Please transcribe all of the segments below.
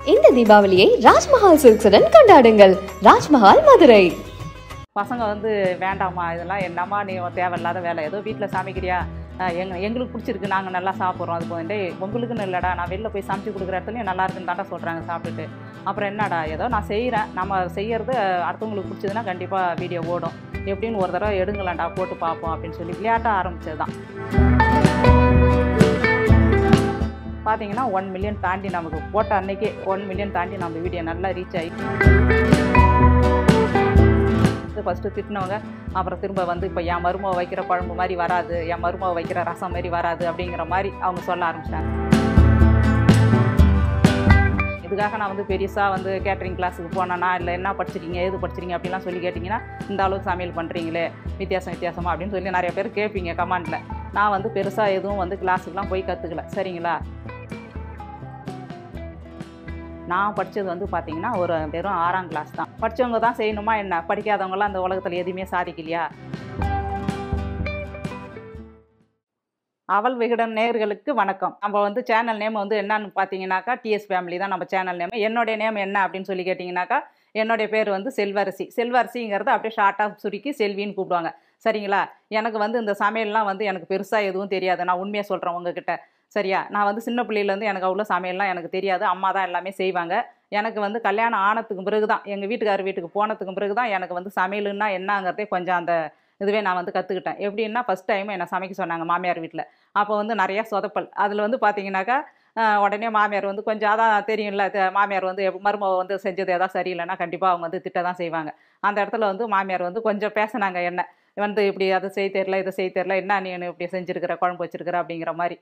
இந்த தீபாவளியை ராஜ்மஹால் சில்க்ஸுடன் கொண்டாடுங்கள். ராஜ்மஹால் மதுரை. பசங்க வந்து வேண்டாமா இதெல்லாம் என்னம்மா நீ தேவையில்லாத வேலை ஏதோ வீட்டில் சமைக்கிறியா எங்களுக்கு பிடிச்சிருக்கு நாங்கள் நல்லா சாப்பிட்றோம் அது போதே உங்களுக்குன்னு இல்லைடா நான் வெளில போய் சமைச்சு கொடுக்குற இடத்துலையும் நல்லா இருக்குன்னு தாண்டா சொல்கிறாங்க சாப்பிட்டுட்டு அப்புறம் என்னடா ஏதோ நான் செய்கிறேன் நம்ம செய்கிறது அடுத்தவங்களுக்கு பிடிச்சதுன்னா கண்டிப்பாக வீடியோ ஓடும் எப்படின்னு ஒரு தடவை எடுங்களாண்டா போட்டு பார்ப்போம் அப்படின்னு சொல்லி விளையாட்ட ஆரம்பித்தது தான். பார்த்தீங்கன்னா 1 மில்லியன் தாண்டி நமக்கு போட்ட அன்னைக்கே 1 மில்லியன் தாண்டி நம்ம வீடியோ நல்லா ரீச் ஆகி ஃபஸ்ட்டு திட்டினவங்க அப்புறம் திரும்ப வந்து இப்போ என் மருமக வைக்கிற குழம்பு மாதிரி வராது என் மருமக வைக்கிற ரசம் மாதிரி வராது அப்படிங்கிற மாதிரி அவங்க சொல்ல ஆரம்பிச்சிட்டாங்க. இதுக்காக நான் வந்து பெருசாக வந்து கேட்டரிங் கிளாஸுக்கு போனேன்னா இல்லை என்ன படிச்சிருக்கீங்க எது படிச்சிருக்கீங்க அப்படிலாம் சொல்லி கேட்டிங்கன்னா இந்த அளவுக்கு சமையல் பண்ணுறீங்களே வித்தியாசமாக அப்படின்னு சொல்லி நிறைய பேர் கேட்பீங்க கமெண்டில். நான் வந்து பெருசாக எதுவும் வந்து கிளாஸுக்கெலாம் போய் கற்றுக்கல சரிங்களா. நான் படித்தது வந்து பார்த்திங்கன்னா ஒரு வெறும் 6ஆம் கிளாஸ் தான். படித்தவங்க தான் செய்யணுமா என்ன, படிக்காதவங்களாம் அந்த உலகத்தில் எதுவுமே சாதிக்கலையா. அவல் விகடன் நேயர்களுக்கு வணக்கம். நம்ம வந்து சேனல் நேம் வந்து என்னன்னு பார்த்தீங்கன்னாக்கா tsfamily தான் நம்ம சேனல் நேம். என்னுடைய நேம் என்ன அப்படின்னு சொல்லி கேட்டிங்கனாக்கா என்னுடைய பேர் வந்து செல்வரசி. செல்வரசிங்கிறது அப்படியே ஷார்ட்டாக சுருக்கி செல்வின்னு கூப்பிடுவாங்க சரிங்களா. எனக்கு வந்து இந்த சமையல்லாம் வந்து எனக்கு பெருசாக எதுவும் தெரியாது. நான் உண்மையாக சொல்கிறேன் உங்ககிட்ட சரியா. நான் வந்து சின்ன பிள்ளையிலேருந்து எனக்கு அவ்வளோ சமையல்லாம் எனக்கு தெரியாது. அம்மா தான் எல்லாமே செய்வாங்க. எனக்கு வந்து கல்யாணம் ஆனதுக்கு பிறகு தான் எங்கள் வீட்டுக்காரர் வீட்டுக்கு போனதுக்கு பிறகு தான் எனக்கு வந்து சமையலுன்னா என்னங்கிறதே கொஞ்சம் அந்த இதுவே நான் வந்து கற்றுக்கிட்டேன். எப்படின்னா ஃபஸ்ட் டைம் என்னை சமைக்க சொன்னாங்க மாமியார் வீட்டில். அப்போ வந்து நிறையா சொதப்பல். அதில் வந்து பார்த்தீங்கன்னாக்கா உடனே மாமியார் வந்து கொஞ்சம் அதான் தெரியும்ல மாமியார் வந்து மருமக வந்து செஞ்சது எதாவது சரியில்லைன்னா கண்டிப்பாக அவங்க வந்து திட்ட தான் செய்வாங்க. அந்த இடத்துல வந்து மாமியார் வந்து கொஞ்சம் பேசினாங்க என்ன வந்து இப்படி அதை செய்ய தெரில இதை செய்ய தெரில என்ன நீ இப்படி செஞ்சுருக்கிற குழம்பு வச்சிருக்கிற அப்படிங்கிற மாதிரி.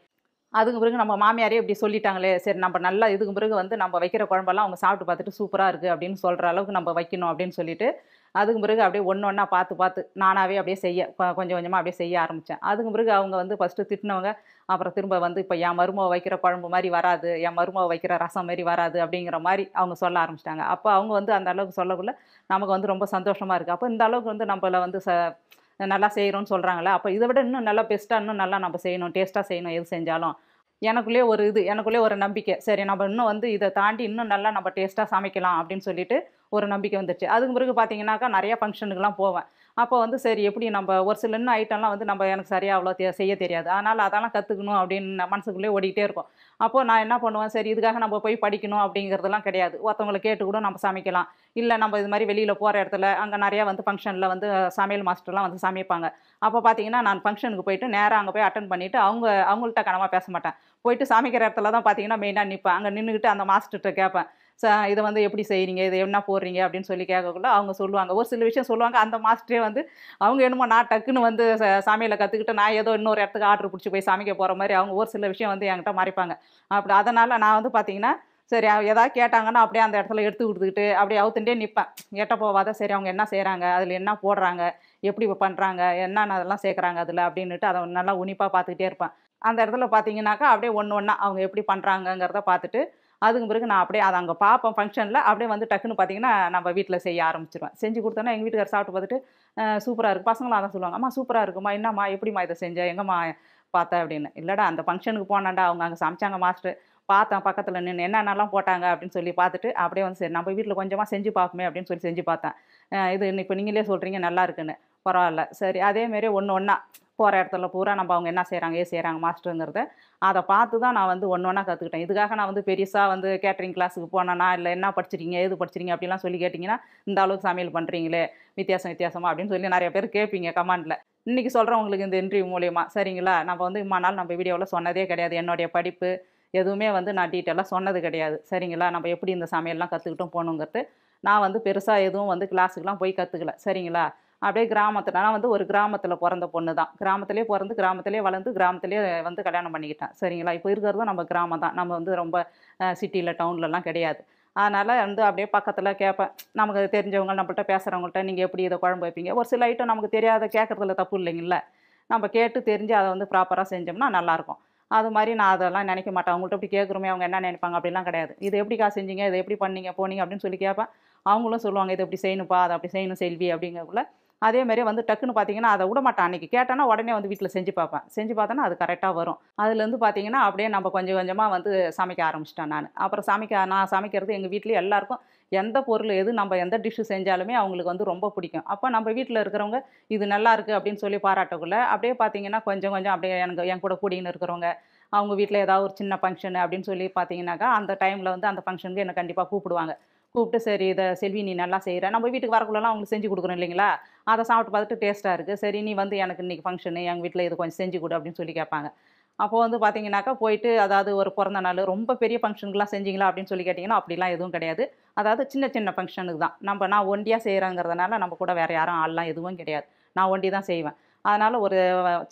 அதுக்கு பிறகு நம்ம மாமியாரே இப்படி சொல்லிட்டாங்களே சரி நம்ம நல்லா இதுக்கு பிறகு வந்து நம்ம வைக்கிற குழம்பெல்லாம் அவங்க சாப்பிட்டு பார்த்துட்டு சூப்பராக இருக்குது அப்படின்னு சொல்கிற அளவுக்கு நம்ம வைக்கணும் அப்படின்னு சொல்லிட்டு அதுக்கு பிறகு அப்படியே ஒன்றா பார்த்து நானாகவே அப்படியே கொஞ்சம் கொஞ்சமாக அப்படியே செய்ய ஆரம்பித்தேன். அதுக்கு பிறகு அவங்க வந்து ஃபஸ்ட்டு திட்டினவங்க அப்புறம் திரும்ப வந்து இப்போ என் மருமக வைக்கிற குழம்பு மாதிரி வராது என் மருமக வைக்கிற ரசம் மாதிரி வராது அப்படிங்கிற மாதிரி அவங்க சொல்ல ஆரம்பிச்சிட்டாங்க. அப்போ அவங்க வந்து அந்த அளவுக்கு சொல்லக்குள்ள நமக்கு வந்து ரொம்ப சந்தோஷமாக இருக்குது. அப்போ இந்த அளவுக்கு வந்து நம்மளை வந்து நல்லா செய்கிறோன்னு சொல்கிறாங்களே அப்போ இதை விட இன்னும் நல்லா பெஸ்ட்டாக இன்னும் நல்லா நம்ம செய்யணும் டேஸ்ட்டாக செய்யணும் எது செஞ்சாலும் எனக்குள்ளே ஒரு நம்பிக்கை சரி நம்ம இன்னும் வந்து இதை தாண்டி இன்னும் நல்லா நம்ம டேஸ்ட்டாக சமைக்கலாம் அப்படின்னு சொல்லிட்டு ஒரு நம்பிக்கை வந்துடுச்சு. அதுக்கு பிறகு பார்த்தீங்கன்னாக்கா நிறையா ஃபங்க்ஷனுக்குலாம் போவேன். அப்போ வந்து சரி எப்படி நம்ம ஒரு சில இன்னும் ஐட்டம்லாம் வந்து நம்ம எனக்கு சரியாக அவ்வளோ செய்ய தெரியாது. அதனால் அதெல்லாம் கற்றுக்கணும் அப்படின்னு மனசுக்குள்ளே ஓடிக்கிட்டே இருக்கும். அப்போது நான் என்ன பண்ணுவேன் சரி இதுக்காக நம்ம போய் படிக்கணும் அப்படிங்கிறதெல்லாம் கிடையாது. ஒருத்தவங்களை கேட்டு கூட நம்ம சமைக்கலாம். இல்லை நம்ம இது மாதிரி வெளியில் போகிற இடத்துல அங்கே நிறையா வந்து ஃபங்க்ஷனில் வந்து சமையல் மாஸ்டர்லாம் வந்து சமைப்பாங்க. அப்போ பார்த்தீங்கன்னா நான் ஃபங்க்ஷனுக்கு போயிட்டு நேராக அங்கே போய் அட்டன் பண்ணிவிட்டு அவங்கள்ட்ட கனமாக பேச மாட்டேன். போயிட்டு சமைக்கிற இடத்துல தான் பார்த்தீங்கன்னா மெயினாக நிற்பேன். அங்கே நின்றுக்கிட்டு அந்த மாஸ்டர்கிட்ட கேட்பேன் இதை வந்து எப்படி செய்கிறீங்க இதை என்ன போடுறீங்க அப்படின்னு சொல்லி கேட்கக்குள்ள அவங்க சொல்லுவாங்க ஒரு சில விஷயம் சொல்லுவாங்க. அந்த மாஸ்டரே வந்து அவங்க என்னமோ நான் டக்குன்னு வந்து சமையலை கற்றுக்கிட்டு நான் ஏதோ இன்னொரு இடத்துக்கு ஆர்டர் பிடிச்சி போய் சமைக்க போகிற மாதிரி அவங்க ஒரு சில விஷயம் வந்து என்கிட்ட மறைப்பாங்க. அப்படி அதனால் நான் வந்து பார்த்தீங்கன்னா சரி எதாவது கேட்டாங்கன்னா அப்படியே அந்த இடத்துல எடுத்து கொடுத்துக்கிட்டு அப்படியே அவுத்துட்டே நிற்பேன். எட்ட போவாத சரி அவங்க என்ன செய்கிறாங்க அதில் என்ன போடுறாங்க எப்படி பண்ணுறாங்க என்னென்ன அதெல்லாம் சேர்க்குறாங்க அதில் அப்படின்னுட்டு அதை நல்லா உன்னிப்பாக பார்த்துக்கிட்டே இருப்பேன். அந்த இடத்துல பார்த்தீங்கன்னாக்கா அப்படியே ஒன்றா அவங்க எப்படி பண்ணுறாங்கங்கிறத பார்த்துட்டு அதுக்கு பிறகு நான் அப்படியே அதை அங்கே பார்ப்பேன் ஃபங்க்ஷனில் அப்படியே வந்து டக்குன்னு பார்த்தீங்கன்னா நம்ம வீட்டில் செய்ய ஆரம்பிச்சிருவேன். செஞ்சு கொடுத்தோன்னா எங்கள் வீட்டுக்காரர் சாப்பிட்டு பார்த்துட்டு சூப்பராக இருக்குது. பசங்களும் அதான் சொல்லுவாங்க அம்மா சூப்பராக இருக்குமா என்னம்மா எப்படிம்மா இதை செஞ்சேன் எங்கம்மா பார்த்தேன் அப்படின்னு. இல்லைடா அந்த ஃபங்க்ஷனுக்கு போனாண்டா அவங்க அங்கே சமைச்சாங்க மாஸ்டர் பார்த்தேன் பக்கத்தில் நின்று என்னென்னலாம் போட்டாங்க அப்படின்னு சொல்லி பார்த்துட்டு அப்படியே வந்து சரி நம்ம வீட்டில் கொஞ்சமாக செஞ்சு பார்ப்போமே அப்படின்னு சொல்லி செஞ்சு பார்த்தேன். இது இப்போ நீங்களே சொல்கிறீங்க நல்லா இருக்குன்னு பரவாயில்ல சரி அதேமாரி ஒன்றா போகிற இடத்துல பூரா நம்ம அவங்க என்ன செய்கிறாங்க ஏது செய்கிறாங்க மாஸ்டருங்கிறத அதை பார்த்து தான் நான் வந்து ஒன்றா கற்றுக்கிட்டேன். இதுக்காக நான் வந்து பெருசாக வந்து கேட்டரிங் கிளாஸுக்கு போனேன்னா இல்லை என்ன படிச்சிருக்கீங்க எது படிச்சிருக்கீங்க அப்படிலாம் சொல்லி கேட்டிங்கன்னா இந்த அளவுக்கு சமையல் பண்ணுறீங்களே வித்தியாசமாக அப்படின்னு சொல்லி நிறைய பேர் கேட்பீங்க கமெண்டில். இன்றைக்கி சொல்கிறேன் உங்களுக்கு இந்த இன்டர்வியூ மூலயமா சரிங்களா. நம்ம வந்து இம்மா நாள் நம்ம வீடியோவில் சொன்னதே கிடையாது. என்னுடைய படிப்பு எதுவுமே வந்து நான் டீட்டெயிலாக சொன்னது கிடையாது சரிங்களா. நம்ம எப்படி இந்த சமையல்லாம் கற்றுக்கிட்டும் போகணுங்கிறது நான் வந்து பெருசாக எதுவும் வந்து கிளாஸுக்கெலாம் போய் கற்றுக்கல சரிங்களா. அப்படியே கிராமத்தில் நான் வந்து ஒரு கிராமத்தில் பிறந்த பொண்ணு தான். கிராமத்திலே பிறந்து கிராமத்திலே வளர்ந்து கிராமத்திலே வந்து கல்யாணம் பண்ணிக்கிட்டேன் சரிங்களா. இப்போ இருக்கிறதும் நம்ம கிராமம் தான். நம்ம வந்து ரொம்ப சிட்டியில் டவுன்லலாம் கிடையாது. அதனால் வந்து அப்படியே பக்கத்தில் கேட்பேன். நமக்கு தெரிஞ்சவங்க நம்மள்ட்ட பேசுகிறவங்கள்ட்ட நீங்கள் எப்படி இதை குழம்பு வைப்பீங்க ஒரு சில ஐட்டம் நமக்கு தெரியாத கேட்குறதுல தப்பு இல்லைங்கள. நம்ம கேட்டு தெரிஞ்சு அதை வந்து ப்ராப்பராக செஞ்சோம்னா நல்லாயிருக்கும். அது மாதிரி நான் அதெல்லாம் நினைக்க மாட்டேன். அவங்கள்ட்ட இப்படி கேட்குறோமே அவங்க என்ன நினைப்பாங்க அப்படிலாம் கிடையாது. இது எப்படிக்கா செஞ்சீங்க இதை எப்படி பண்ணீங்க போனீங்க அப்படின்னு சொல்லி கேட்பேன். அவங்களும் சொல்லுவாங்க இதை எப்படி செய்யணுப்பா அதை அப்படி செய்யணும் செல்வி அப்படிங்கக்குள்ள அதே மாதிரி வந்து டக்குன்னு பார்த்தீங்கன்னா அதை விட மாட்டேன். அன்றைக்கி கேட்டேன்னா உடனே வந்து வீட்டில் செஞ்சு பார்ப்பேன். செஞ்சு பார்த்தேன்னா அது கரெக்டாக வரும். அதுலேருந்து பார்த்தீங்கன்னா அப்படியே நம்ம கொஞ்சம் கொஞ்சமாக வந்து சமைக்க ஆரம்பிச்சிட்டேன் நான். அப்புறம் நான் சமைக்கிறது எங்கள் வீட்லேயே எல்லாருக்கும் எந்த பொருள் எது நம்ம எந்த டிஷ்ஷு செஞ்சாலுமே அவங்களுக்கு வந்து ரொம்ப பிடிக்கும். அப்போ நம்ம வீட்டில் இருக்கிறவங்க இது நல்லா இருக்குது அப்படின்னு சொல்லி பாராட்டக்குள்ள அப்படியே பார்த்தீங்கன்னா கொஞ்சம் கொஞ்சம் அப்படியே எனக்கு என் கூட கூடின்னு இருக்கிறவங்க அவங்க வீட்டில் ஏதாவது ஒரு சின்ன ஃபங்க்ஷனு அப்படின்னு சொல்லி பார்த்தீங்கன்னாக்கா அந்த டைமில் வந்து அந்த ஃபங்க்ஷனுக்கு என்னை கண்டிப்பாக கூப்பிடுவாங்க. கூப்பிட்டு சரி இதை செல்வி நீ நல்லா செய்கிற, நம்ம வீட்டுக்கு வரக்குள்ளலாம் அவங்களுக்கு செஞ்சு கொடுக்குறோம் இல்லைங்களா, அதை சாப்பிட்டு பார்த்துட்டு டேஸ்ட்டாக இருக்குது, சரி நீ வந்து எனக்கு இன்றைக்கி ஃபங்க்ஷனு எங்கள் வீட்டில் இது கொஞ்சம் செஞ்சு கொடு அப்படின்னு சொல்லி கேட்பாங்க. அப்போ வந்து பார்த்தீங்கன்னாக்கா போயிட்டு அதாவது ஒரு பிறந்த நாள் ரொம்ப பெரிய ஃபங்க்ஷனுக்குலாம் செஞ்சீங்களா அப்படின்னு சொல்லி கேட்டிங்கன்னா அப்படிலாம் எதுவும் கிடையாது. அதாவது சின்ன சின்ன ஃபங்க்ஷனுக்கு தான். நான் ஒண்டியாக செய்கிறேங்கிறதுனால நம்ம கூட வேறு யாரும் ஆள்லாம் எதுவும் கிடையாது. நான் ஒண்டி தான் செய்வேன். அதனால் ஒரு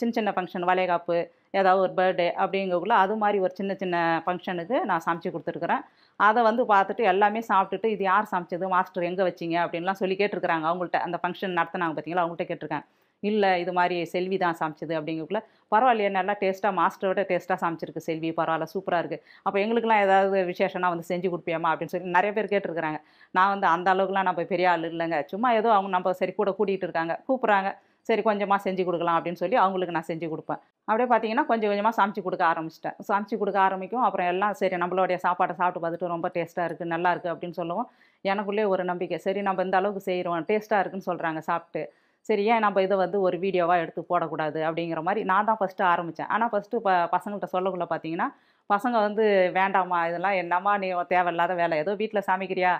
சின்ன சின்ன ஃபங்க்ஷன் வளைகாப்பு ஏதாவது ஒரு பர்த்டே அப்படிங்கக்குள்ள அது மாதிரி ஒரு சின்ன சின்ன ஃபங்க்ஷனுக்கு நான் சமைச்சு கொடுத்துருக்குறேன். அதை வந்து பார்த்துட்டு எல்லாமே சாப்பிட்டுட்டு இது யார் சமைச்சது மாஸ்டர் எங்கே வச்சிங்க அப்படின்லாம் சொல்லி கேட்டிருக்கிறாங்க அவங்கள்ட்ட. அந்த ஃபங்க்ஷன் நடத்துனாங்க பார்த்தீங்களா அவங்கள்ட்ட கேட்டிருக்காங்க. இல்லை இது மாதிரி செல்வி தான் சமைச்சது அப்படிங்கக்குள்ள பரவாயில்லையே நல்லா டேஸ்ட்டாக மாஸ்டரோட டேஸ்ட்டாக சமைச்சிருக்கு செல்வி பரவாயில்ல சூப்பராக இருக்குது. அப்போ எங்களுக்குலாம் ஏதாவது விசேஷம்னா வந்து செஞ்சு கொடுப்பியாம்மா அப்படின்னு சொல்லி நிறைய பேர் கேட்டிருக்கிறாங்க. நான் வந்து அந்த அளவுக்குலாம் நம்ம பெரிய ஆள் இல்லைங்க. சும்மா ஏதோ அவங்க நம்ம சரி கூட கூட்டிகிட்டு இருக்காங்க கூப்பிட்றாங்க. சரி கொஞ்சமாக செஞ்சு கொடுக்கலாம் அப்படின்னு சொல்லி அவங்களுக்கு நான் செஞ்சு கொடுப்பேன். அப்படியே பார்த்தீங்கன்னா கொஞ்சம் கொஞ்சமாக சமைச்சு கொடுக்க ஆரம்பிச்சிட்டேன். சமைச்சு கொடுக்க ஆரம்பிக்கும். அப்புறம் எல்லாம் சரி நம்மளுடைய சாப்பாடை சாப்பிட்டு பார்த்துட்டு ரொம்ப டேஸ்ட்டாக இருக்குது நல்லா இருக்குது அப்படின்னு சொல்லவும் எனக்குள்ளேயே ஒரு நம்பிக்கை. சரி நம்ம இந்த அளவுக்கு செய்கிறோம் டேஸ்ட்டாக இருக்குன்னு சொல்கிறாங்க சாப்பிட்டு. சரி ஏன் நம்ம இதை வந்து ஒரு வீடியோவாக எடுத்து போடக்கூடாது அப்படிங்கிற மாதிரி நான் தான் ஃபஸ்ட்டு ஆரம்பித்தேன். ஆனால் ஃபஸ்ட்டு பசங்கள்கிட்ட சொல்லக்குள்ள பார்த்தீங்கன்னா பசங்க வந்து வேண்டாம்மா இதெல்லாம் என்னம்மா நீ தேவையில்லாத வேலை ஏதோ வீட்டில் சமைக்கிறியா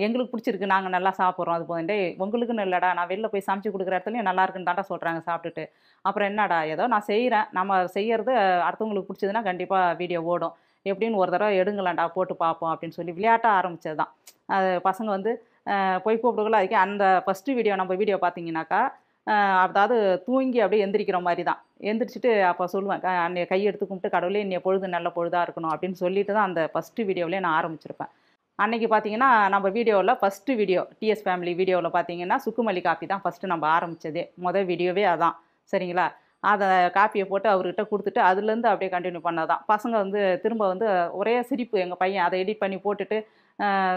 எங்களுக்கு பிடிச்சிருக்கு நாங்கள் நல்லா சாப்பிட்றோம் அது போதும் டேய் உங்களுக்குன்னு இல்லைடா நான் வெளில போய் சமைச்சு கொடுக்குற இடத்துலையும் நல்லா இருக்குன்னு தாண்டா சொல்கிறாங்க சாப்பிட்டுட்டு. அப்புறம் என்னடா ஏதோ நான் செய்கிறேன் நம்ம செய்கிறது அடுத்தவங்களுக்கு பிடிச்சதுன்னா கண்டிப்பாக வீடியோ ஓடும். எப்படின்னு ஒரு தடவை எடுங்களாண்டா போட்டு பார்ப்போம் அப்படின்னு சொல்லி விளையாட்டாக ஆரம்பித்தது தான். அது பசங்க வந்து போய் கூப்பிடுக்குள்ள அதுக்கே அந்த ஃபஸ்ட்டு வீடியோ நம்ம வீடியோ பார்த்தீங்கன்னாக்கா அதாவது தூங்கி அப்படியே எந்திரிக்கிற மாதிரி தான். எந்திரிச்சிட்டு அப்போ சொல்லுவேன் அன்னைய கையெடுத்து கும்பிட்டு கடவுளே இன்னைய பொழுது நல்ல பொழுதாக இருக்கணும் அப்படின்னு சொல்லிட்டு தான் அந்த ஃபஸ்ட்டு வீடியோவிலே நான் ஆரம்பிச்சிருப்பேன். அன்னைக்கு பார்த்தீங்கன்னா நம்ம வீடியோவில் ஃபஸ்ட்டு வீடியோ டிஎஸ் ஃபேமிலி வீடியோவில் பார்த்தீங்கன்னா சுக்குமல்லி காப்பி தான் ஃபஸ்ட்டு நம்ம ஆரம்பித்ததே. வீடியோவே அதான் சரிங்களா. அதை காப்பியை போட்டு அவர்கிட்ட கொடுத்துட்டு அதுலேருந்து அப்படியே கண்டினியூ பண்ணதான். பசங்க வந்து திரும்ப வந்து ஒரே சிரிப்பு எங்கள் பையன் அதை எடிட் பண்ணி போட்டுட்டு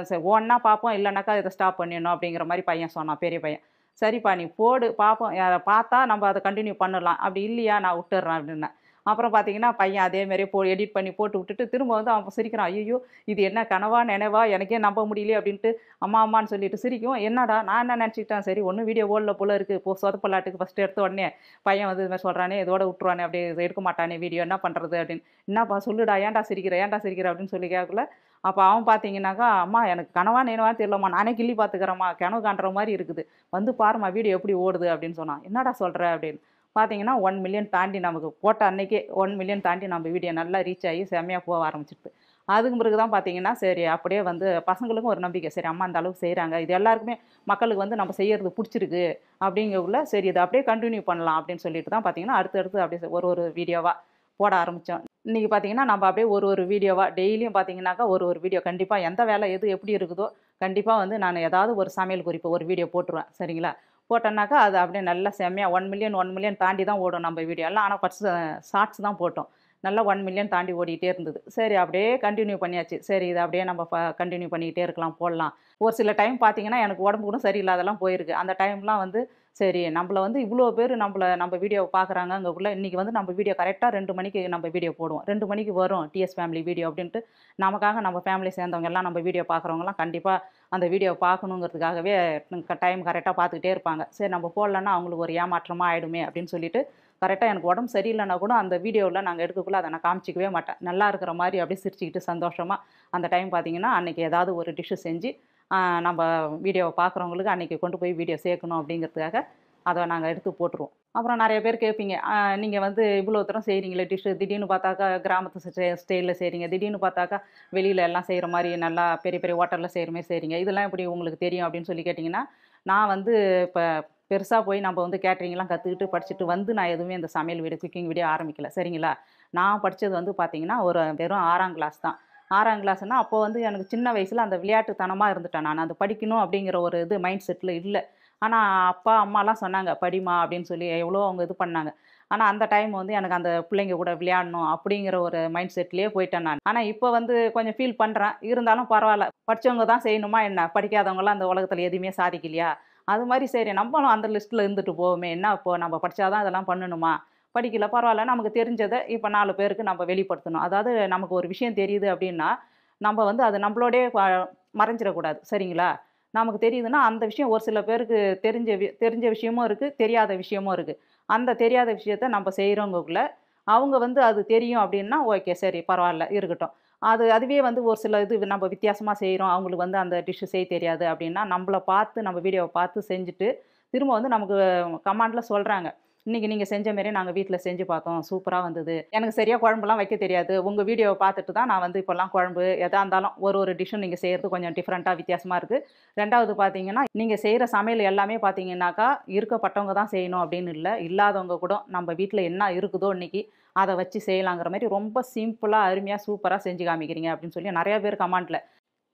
சரி ஒன்றா பார்ப்போம் இல்லைனாக்கா இதை ஸ்டாப் பண்ணிடணும் அப்படிங்கிற மாதிரி பையன் சொன்னான் பெரிய பையன். சரிப்பா நீ போடு பார்ப்போம் பார்த்தா நம்ம அதை கண்டினியூ பண்ணலாம் அப்படி இல்லையா நான் விட்டுறேன் அப்படின்னேன். அப்புறம் பார்த்தீங்கன்னா பையன் அதேமாரி எடிட் பண்ணி போட்டு விட்டுட்டு திரும்ப வந்து அவன் சிரிக்கிறான். ஐயோ இது என்ன கனவா நினைவா எனக்கே நம்ப முடியலையே அப்படின்ட்டு அம்மா அம்மான்னு சொல்லிட்டு சிரிக்கும். என்னடா நான் என்ன நினச்சிக்கிட்டேன் சரி ஒன்றும் வீடியோ ஓடல போல இருக்குது இப்போ சொதப்பலாட்டுக்கு ஃபஸ்ட்டு எடுத்த உடனே பையன் வந்து இது மாதிரி சொல்கிறானே இதோட விட்டுருவானே அப்படியே எடுக்க மாட்டானே வீடியோ என்ன பண்ணுறது அப்படின்னு. என்னப்பா சொல்லுடா ஏன்டா சிரிக்கிற அப்படின்னு சொல்லி கேட்கல. அப்போ அவன் பார்த்தீங்கன்னாக்கா அம்மா எனக்கு கனவா நினைவா தெரியலம்மா நானே கிள்ளி பார்த்துக்கிறேம்மா கனவு காண்ற மாதிரி இருக்குது வந்து பாரும்மா வீடியோ எப்படி ஓடுது அப்படின்னு சொன்னான். என்னடா சொல்கிற அப்படின்னு பார்த்தீங்கன்னா 1 மில்லியன் தாண்டி நமக்கு போட்ட அன்னைக்கே 1 மில்லியன் தாண்டி நம்ம வீடியோ நல்லா ரீச் ஆகி செம்மையாக போக ஆரம்பிச்சிடுது. அதுக்கு பிறகு தான் பார்த்தீங்கன்னா சரி அப்படியே வந்து பசங்களுக்கும் ஒரு நம்பிக்கை சரி அம்மா அந்த அளவுக்கு செய்கிறாங்க இது எல்லாருக்குமே மக்களுக்கு வந்து நம்ம செய்கிறது பிடிச்சிருக்கு அப்படிங்கக்குள்ள சரி இதை அப்படியே கண்டினியூ பண்ணலாம் அப்படின்னு சொல்லிட்டு தான் பார்த்தீங்கன்னா அடுத்தடுத்து அப்படியே ஒரு வீடியோவாக போட ஆரம்பித்தோம். இன்றைக்கி பார்த்தீங்கன்னா நம்ம அப்படியே ஒரு வீடியோவாக டெய்லியும் பார்த்தீங்கன்னாக்கா ஒரு வீடியோ கண்டிப்பாக எந்த வேலை எது எப்படி இருக்குதோ கண்டிப்பாக வந்து நான் ஏதாவது ஒரு சமையல் குறிப்பு ஒரு வீடியோ போட்டுருவேன் சரிங்களா. போட்டோன்னாக்கா அது அப்படியே நல்லா செம்மையாக 1 மில்லியன் தாண்டி தான் ஓடும் நம்ம வீடியோ எல்லாம். ஆனால் ஃபஸ்ட்டு ஷார்ட்ஸ் தான் போட்டோம். நல்லா 1 மில்லியன் தாண்டி ஓடிட்டே இருந்தது. சரி அப்படியே கண்டினியூ பண்ணியாச்சு. சரி இதை அப்படியே நம்ம கண்டினியூ பண்ணிக்கிட்டே இருக்கலாம் போடலாம். ஒரு சில டைம் பார்த்தீங்கன்னா எனக்கு உடம்பு கூட சரியில்லாதெல்லாம் போயிருக்கு. அந்த டைம்லாம் வந்து சரி நம்மள வந்து இவ்வளோ பேர் நம்ம வீடியோவை பார்க்குறாங்கங்கக்குள்ள இன்றைக்கி வந்து நம்ம வீடியோ கரெக்டாக 2 மணிக்கு நம்ம வீடியோ போடுவோம். 2 மணிக்கு வரும் டிஎஸ் ஃபேமிலி வீடியோ அப்படின்ட்டு நமக்காக நம்ம ஃபேமிலி சேர்ந்தவங்க எல்லாம் நம்ம வீடியோ பார்க்குறவங்கலாம் கண்டிப்பாக அந்த வீடியோவை பார்க்கணுங்கிறதுக்காகவே டைம் கரெக்டாக பார்த்துக்கிட்டே இருப்பாங்க. சரி நம்ம போடலன்னா அவங்களுக்கு ஒரு ஏமாற்றமாக ஆகிடுமே அப்படின்னு சொல்லிட்டு கரெக்டாக எனக்கு உடம்பு சரியில்லைன்னா கூட அந்த வீடியோவில் நாங்கள் எடுக்கக்குள்ளே அதை நான் காமிச்சிக்கவே மாட்டேன். நல்லா இருக்கிற மாதிரி அப்படியே சிரிச்சுக்கிட்டு சந்தோஷமாக அந்த டைம் பார்த்தீங்கன்னா அன்றைக்கி ஏதாவது ஒரு டிஷ்ஷு செஞ்சு நம்ம வீடியோவை பார்க்குறவங்களுக்கு அன்றைக்கி கொண்டு போய் வீடியோ சேர்க்கணும் அப்படிங்கிறதுக்காக அதை நாங்கள் எடுத்து போட்டுருவோம். அப்புறம் நிறைய பேர் கேட்பீங்க நீங்கள் வந்து இவ்வளோ தூரம் செய்கிறீங்களே டிஷ்ஷு திடீர்னு பார்த்தாக்கா கிராமத்து ஸ்டைலில் செய்கிறீங்க திடீர்னு பார்த்தாக்கா வெளியில் எல்லாம் செய்கிற மாதிரி நல்லா பெரிய பெரிய ஹோட்டலில் செய்கிற மாதிரி செய்கிறீங்க இதெல்லாம் எப்படி உங்களுக்கு தெரியும் அப்படின்னு சொல்லி கேட்டிங்கன்னா நான் வந்து இப்போ பெருசாக போய் நம்ம வந்து கேட்ரிங்லாம் கற்றுக்கிட்டு படிச்சுட்டு வந்து நான் எதுவுமே இந்த சமையல் வீடியோ குக்கிங் வீடியோ ஆரம்பிக்கல சரிங்களா. நான் படித்தது வந்து பார்த்திங்கன்னா ஒரு வெறும் 6ஆம் கிளாஸ் தான். 6ஆம் கிளாஸ்னால் அப்போ வந்து எனக்கு சின்ன வயசில் அந்த விளையாட்டுத்தனமாக இருந்துட்டேன். நான் அது படிக்கணும் அப்படிங்கிற ஒரு இது மைண்ட் செட்டில் இல்லை. ஆனால் அப்பா அம்மாலாம் சொன்னாங்க படிமா அப்படின்னு சொல்லி எவ்வளோ அவங்க இது பண்ணாங்க. ஆனால் அந்த டைம் வந்து எனக்கு அந்த பிள்ளைங்க கூட விளையாடணும் அப்படிங்கிற ஒரு மைண்ட் செட்லேயே போயிட்டேன் நான். ஆனால் இப்போ வந்து கொஞ்சம் ஃபீல் பண்ணுறேன் இருந்தாலும் பரவாயில்ல படித்தவங்க தான் செய்யணுமா என்ன படிக்காதவங்களாம் அந்த உலகத்தில் எதுவுமே சாதிக்கலையா அது மாதிரி சரி நம்மளும் அந்த லிஸ்ட்டில் இருந்துட்டு போவோமே, என்ன இப்போ நம்ம படித்தாதான் இதெல்லாம் பண்ணணுமா, படிக்கல பரவாயில்ல, நமக்கு தெரிஞ்சதை இப்போ 4 பேருக்கு நம்ம வெளிப்படுத்தணும். அதாவது நமக்கு ஒரு விஷயம் தெரியுது அப்படின்னா நம்ம வந்து அது நம்மளோடயே மறைஞ்சிடக்கூடாது, சரிங்களா? நமக்கு தெரியுதுன்னா அந்த விஷயம் ஒரு சில பேருக்கு தெரிஞ்ச விஷயமும் இருக்குது, தெரியாத விஷயமும் இருக்குது. அந்த தெரியாத விஷயத்த நம்ம செய்கிறவங்களுக்குள்ள அவங்க வந்து அது தெரியும் அப்படின்னா ஓகே, சரி பரவாயில்ல இருக்கட்டும். அதுவே வந்து ஒரு சில இது நம்ம வித்தியாசமாக செய்கிறோம், அவங்களுக்கு வந்து அந்த டிஷ்ஷு செய்ய தெரியாது அப்படின்னா நம்மளை பார்த்து நம்ம வீடியோவை பார்த்து செஞ்சுட்டு திரும்ப வந்து நமக்கு கமெண்டில் சொல்கிறாங்க, இன்னைக்கு நீங்கள் செஞ்ச மாரியே நாங்கள் வீட்டில் செஞ்சு பார்த்தோம், சூப்பராக வந்தது, எனக்கு சரியாக குழம்புலாம் வைக்க தெரியாது, உங்கள் வீடியோவை பார்த்துட்டு தான் நான் வந்து இப்போல்லாம் குழம்பு எதாக இருந்தாலும் ஒரு டிஷ்ஷும் நீங்கள் செய்கிறது கொஞ்சம் டிஃப்ரெண்ட்டாக வித்தியாசமாக இருக்குது. ரெண்டாவது பார்த்தீங்கன்னா நீங்கள் செய்கிற சமையல் எல்லாமே பார்த்தீங்கன்னாக்கா இருக்கப்பட்டவங்க தான் செய்யணும் அப்படின்னு இல்லை, இல்லாதவங்க கூட நம்ம வீட்டில் என்ன இருக்குதோ இன்னைக்கு அதை வச்சு செய்யலாங்கிற மாதிரி ரொம்ப சிம்பிளாக அருமையாக சூப்பராக செஞ்சு காமிக்கிறீங்க அப்படின்னு சொல்லி நிறையா பேர் கமெண்ட்டில்.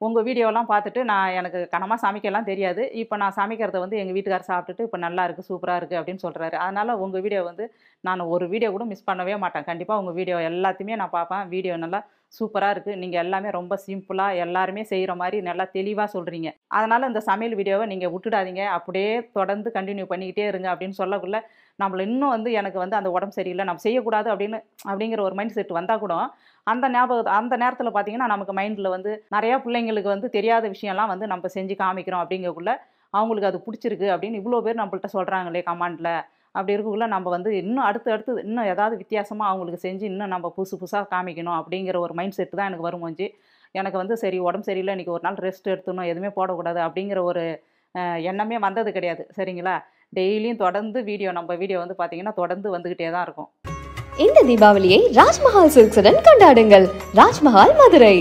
உங்கள் வீடியோலாம் பார்த்துட்டு எனக்கு கனமாக சமைக்கலாம் தெரியாது, இப்போ நான் சமைக்கிறத வந்து எங்கள் வீட்டுக்காரர் சாப்பிட்டுட்டு இப்போ நல்லா இருக்குது, சூப்பராக இருக்குது அப்படின்னு சொல்கிறாரு. அதனால் உங்கள் வீடியோ வந்து நான் ஒரு வீடியோ கூட மிஸ் பண்ணவே மாட்டேன். கண்டிப்பாக உங்கள் வீடியோ எல்லாத்தையுமே நான் பார்ப்பேன். வீடியோ நல்லா சூப்பராக இருக்குது. நீங்கள் எல்லாமே ரொம்ப சிம்பிளாக எல்லாருமே செய்கிற மாதிரி நல்லா தெளிவாக சொல்கிறீங்க. அதனால் இந்த சமையல் வீடியோவை நீங்கள் விட்டுடாதீங்க, அப்படியே தொடர்ந்து கண்டினியூ பண்ணிக்கிட்டே இருங்க அப்படின்னு சொல்லக்குள்ள நம்மள இன்னும் வந்து எனக்கு வந்து அந்த உடம்பு சரியில்லை, நம்ம செய்யக்கூடாது அப்படிங்கிற ஒரு மைண்ட் செட் வந்தால் கூட அந்த நேரத்தில் பார்த்தீங்கன்னா நமக்கு மைண்டில் வந்து நிறையா பிள்ளைங்களுக்கு வந்து தெரியாத விஷயம்லாம் வந்து நம்ம செஞ்சு காமிக்கிறோம் அப்படிங்கக்குள்ள அவங்களுக்கு அது பிடிச்சிருக்கு அப்படின்னு இவ்வளோ பேர் நம்மள்ட்ட சொல்கிறாங்களே கமெண்டில். அப்படி இருக்கக்குள்ள நம்ம வந்து இன்னும் அடுத்து இன்னும் ஏதாவது வித்தியாசமாக அவங்களுக்கு செஞ்சு இன்னும் நம்ம புதுசாக காமிக்கணும் அப்படிங்கிற ஒரு மைண்ட் செட்டு தான் எனக்கு வரும்போது எனக்கு வந்து சரி உடம்பு சரியில்லை, இன்றைக்கி ஒரு நாள் ரெஸ்ட் எடுத்துணும், எதுவுமே போடக்கூடாது அப்படிங்கிற ஒரு எண்ணமே வந்தது கிடையாது, சரிங்களா? டெய்லியும் தொடர்ந்து நம்ம வீடியோ வந்து பார்த்தீங்கன்னா தொடர்ந்து வந்துக்கிட்டே தான் இருக்கும். இந்த தீபாவளியை ராஜ்மஹால் சில்க்ஸுடன் கொண்டாடுங்கள். ராஜ்மஹால் மதுரை.